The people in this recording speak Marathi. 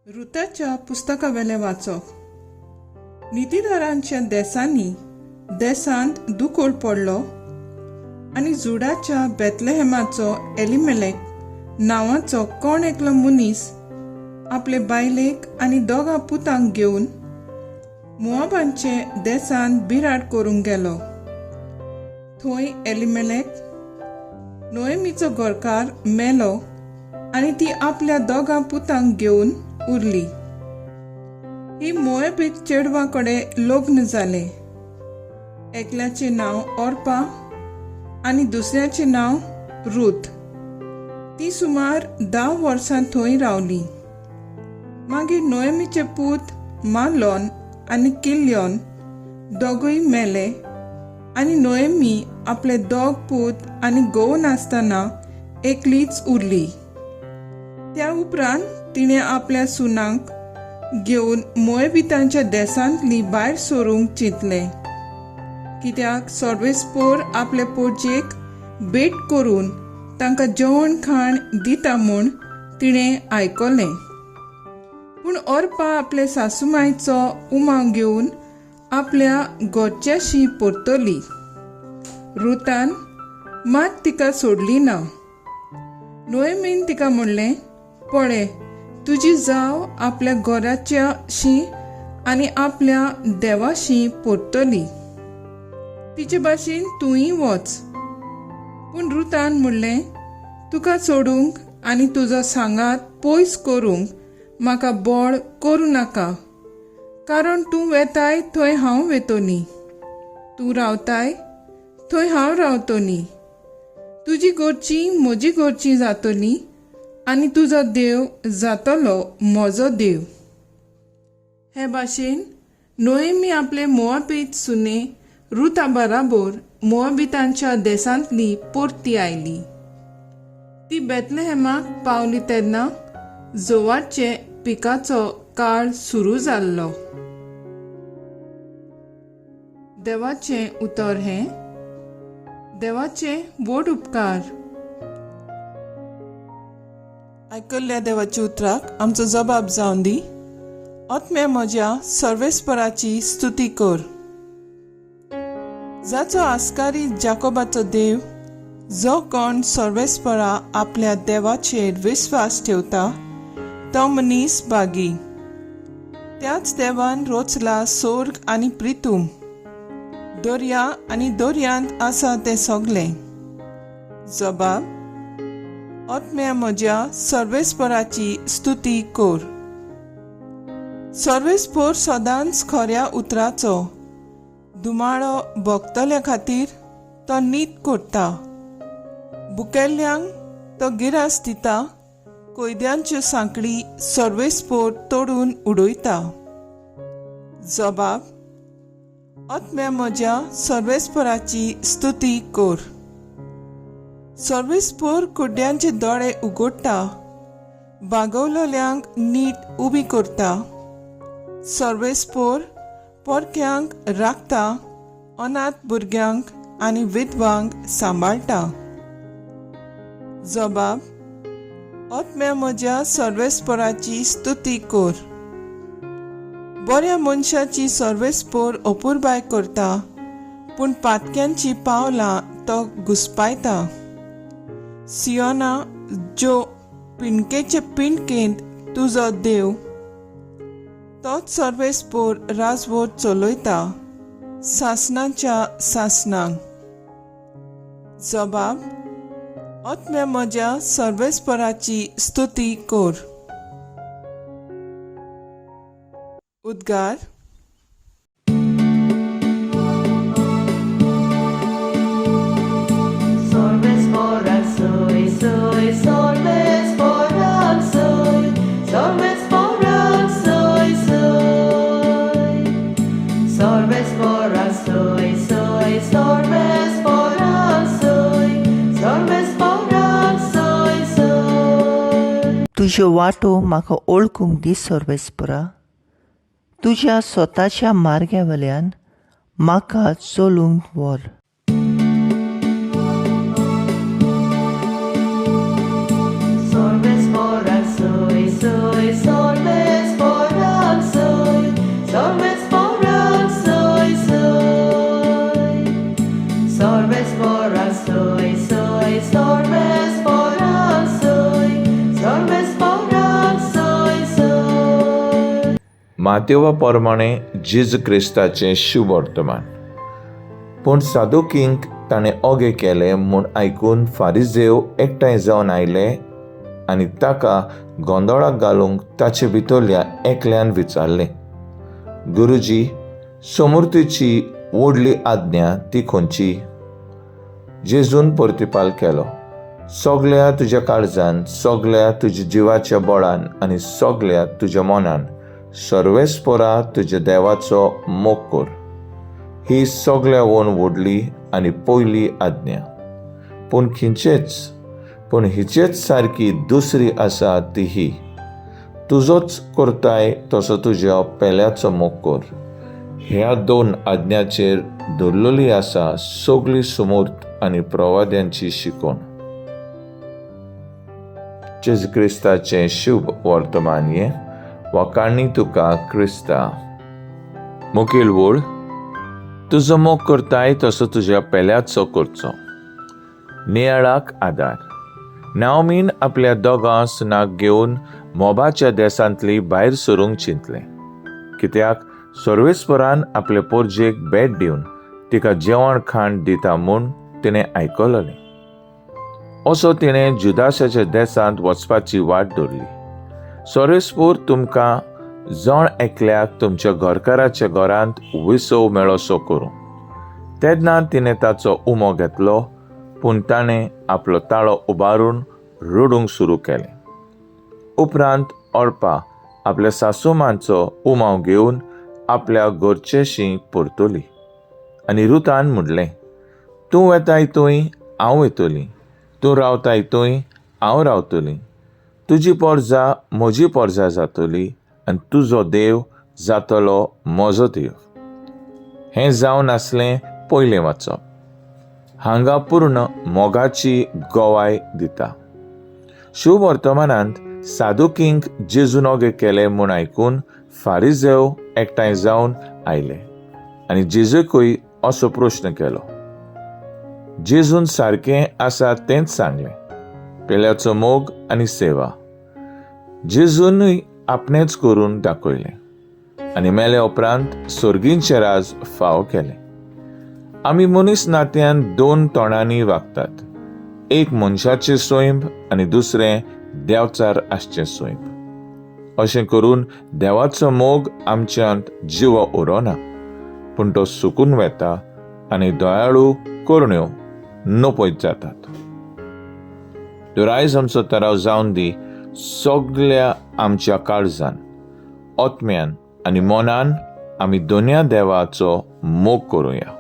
ऋताच्या पुस्तकावेले वाचप। नितीदारांच्या देसांत दुकोळ पडलो आणि जुडाच्या बेतलेहेमाचो एलिमेलेक नावाचो कोण एकलो मनीस आपले बायलेक आणि दोगा पुतांक घेवन मोआबांचे देसांत बिराड करूंक गेलो। थंय एलिमेलेक नोएमीचो घरकार मेलो आणि ती आपल्या दोगा पुतांक घेवन उरली। ही मोआबीत चेडवा कडेन लग्न जाले। एकल्याचे नाव ओर्पा आणि दुसऱ्याचे नाव रूथ। ती सुमार 10 वर्सां थंय रावली। मागीर नोएमीचे पूत मालोन आणि किल्योन दोगूय मेले आणि नोएमी आपले दोग पूत आणि घोव नासतना एकलीच उरली। त्या उपरांत तिने आपल्या सुनांक घेवन मोआबितांच्या देसांतली भायर सोरूंक चिंतले, कित्याक सर्वेस्पोर आपले पोरजेक भेट करून तांकां जेवण खाण दिता म्हूण तिणें आयकलें। पूण ओर्पा आपले सासूमायचो उमाव घेवन आपल्या घरच्याशी परतली। रुतान मात तिका सोडली ना। नोएमीन तिका म्हणलें, पळय, तुजी जाव आपल्या घराच्याशी आणि आपल्या देवाशी परतली, तिचे भाशेन तूंय वच। पूण रुतान म्हणलें, तुका सोडूंक आनी तुजो सांगात पयस करूंक म्हाका बोड करूं नाका, कारण तूं वेताय थंय हांव वेतोनी, तूं रावताय थंय हांव रावतोनी, तुजी घरची म्हजी घरची जातली आणि तुजो देव जातलो म्हजो देव। हे भाशेन नोएमी आपले मोआबीत सुने रुता बराबर मोआबितांच्या देसांतली परती आयली। ती बेतलेहेमाक पावली तेन्ना जोवारचे पिकाचो काळ सुरू जाल्लो। देवाचे उतर हे देवाचे व्हड उपकार। आयकल्ल्या देवाच्या उतराक आमचो जबाब जावन दी। आत्म्या म्हज्या सर्वेस्पराची स्तुती कर। जाचो आस्कारी जाकोबाचो देव, जो कोण सर्वेस्परा आपल्या देवाचेर विस्वास ठेवता तो मनीस बागी। त्याच देवान रोचला स्वर्ग आनी पृथ्वी, दर्या आनी दर्यांत आसा ते सगळे। जबाब, आत्म्या म्हज्या सर्वेस्पराची स्तुती कर। सर्वेस्पर सदांच खऱ्या उतराचो दुमाळो भोगतल्या खातीर तो नीत करता। बुकेल्ल्यांक तो गिरास दिता, कोयद्यांच्यो सांकडी सर्वेस्पर तोडून उडयता। जबाब, आत्म्या म्हज्या सर्वेस्पराची स्तुती कर। सर्वेस्पर कुड्ड्यांचे दोळे उगडटा, बागवलोल्यांक नीट उबी करता। सर्वेस्पर पोरक्यांक राखता, अनाथ भुरग्यांक आनी विधवांक सांबाळटा। जबाब, आत्म्या म्हज्या सर्वेस्पराची स्तुती कर। बऱ्या मनशाची सर्वेस्पर अपुरबाय करता, पूण पातक्यांची पावलां तो घुस्पायता। सियोना, जो पिणकेचे पिणकेंत तुजो देव, तोच सर्वेस्पर राजवट चलयता सासनाच्या सासनांक। जबाब, आत्म्या म्हज्या सर्वेस्पराची स्तुती कर। उद्गार। तुज्यो वाटो म्हाका ओळखूंक दी सर्वेस्परा। तुज्या स्वताच्या मार्ग्या वयल्यान म्हाका चलूंक व्हर। Sorbes por soy, sorbes मातेवा प्रमाणे जेजू क्रिस्ताचें शुभ वर्तमान. पूण सादुकींक ताणें ओगे केले म्हूण आयकून फारिजेव एकठांय जावन आयले आनी ताका गोंदळाक घालूंक ताचे भितरल्या एकल्यान विचारलें, गुरुजी, समृद्धीची व्हडली आज्ञा ती खंयची? जेजून प्रतिपाल केलो, सगळ्या तुज्या काळजान, सगळ्या तुज्या जिवाच्या बळान आनी सगळ्या तुज्या मनान सर्वेस्परा तुज्या देवाचो मोग कर. ही सगळ्यावन व्हडली आनी पयली आज्ञा. पूण हिचेच सारकी दुसरी आसा ती ही, तुजोच करताय तसो तुज्या पेल्याचो मोग कर. ह्या दोन आज्ञाचेर दवरलेली आसा सगळी समूर्त आनी प्रवाद्यांची शिकवण. जेजू क्रिस्ताचें शुभ वर्तमान हे वकाणी तुका क्रिस्ता. मुखेल वळ, तुजो मोग करताय तसो तुज्या पेल्याचो करचो. नियाळाक आदार. नाओमीन आपल्या दोगां सुनाक घेवन मोबाच्या देसांतली भायर सरूंक चिंतलें, कित्याक सर्वेस्परान आपले पोरजेक भेट दिवन तिका जेवण खाण दिता म्हूण तिणें आयकलोलें. असो तिणें जुदासाच्या देसांत वचपाची वाट धरली. सर्वेस्पूर तुमकां जण एकल्याक तुमच्या घरकाराच्या घरांत विसव मेळोसो करूं. तेन्ना तिणें ताचो उमो घेतलो, पूण ताणें आपलो ताळो उबारून रडूंक सुरू केलें. उपरांत ओर्पा आपल्या सासूमांचो उमाव घेवन आपल्या घरचेशी परतली आनी रुतान म्हणलें, तूं वेताय थंय हांव वयतलीं, तूं रावताय थंय हांव रावतलीं. तुजी पोरजां म्हजी पोरजां जातलीं आनी तुजो देव जातलो म्हजो देव. हें जावन आसलें पयलें वाचप. हांगा पूर्ण मोगाची गोवाय दिता. शुभ वर्तमानांत सादुकींक जेजून ओगे केले म्हूण आयकून फारिजेव एकठांय जावन आयले आनी जेजूकूय असो प्रश्न केलो. जेजून सारकें आसा तेंच सांगलें, पेल्याचो मोग आनी सेवा. जेजूनय आपणेंच करून दाखयलें आनी मेले उपरांत सर्गींचें राज फावो केलें. आमी मनीस नात्यान दोन तोंडांनी वागतात. एक मनशाचें सोयंब आनी दुसरें देवचार आसचें सोयंब. अशें करून देवाचो मोग आमच्यांत जिव उरोना, पूण तो सुकून वेता आनी दयाळू करुण्यो नपयत जातात. तर आयज आमचो तराव जावन दी सगळ्या आमच्या काळजान, आत्म्यान आनी मनान आमी दोनया देवाचो मोग करुया.